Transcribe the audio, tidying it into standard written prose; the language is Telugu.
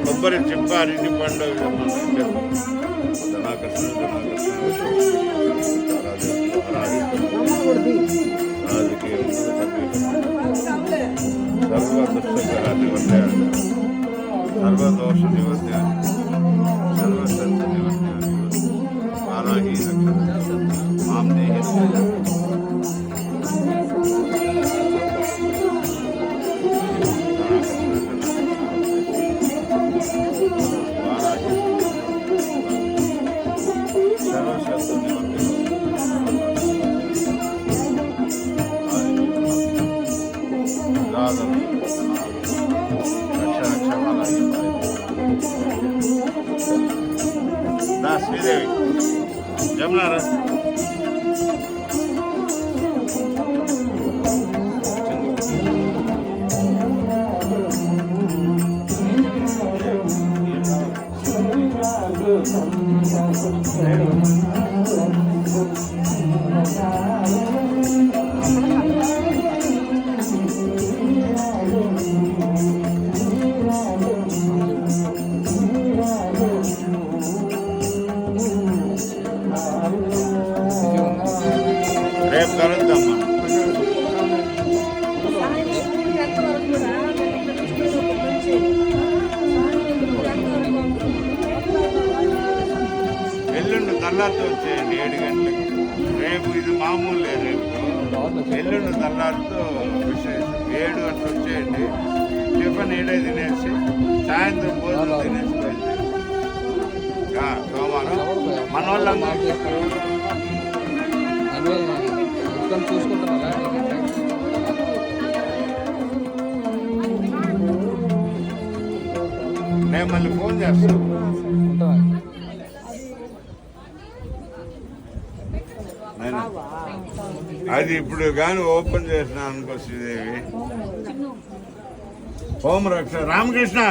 కొబ్బరి చిప్ప అరటి పండు సర్వదుష్టకర నివర్తయ సర్వదోష నివర్తయ సర్వసత్య నివర్తయ వారాహి మాం దేహి శ్రీదేవి జమునారా రేపు కలుద్దామా ఎల్లుండి తల్లారితో వచ్చేయండి 7 గంటలకి. రేపు ఇది మామూలే. రేపు ఎల్లుండి తల్లారితో విశేషం 7 గంటలు వచ్చేయండి. టిఫిన్ ఏడే తినేసి సాయంత్రం భోజనం తినేసి సోమవారం మన వాళ్ళందరూ నేను మళ్ళీ ఫోన్ చేస్తాను. అది ఇప్పుడు కానీ ఓపెన్ చేసిన అనుకో శ్రీదేవి హోంరక్ష రామకృష్ణ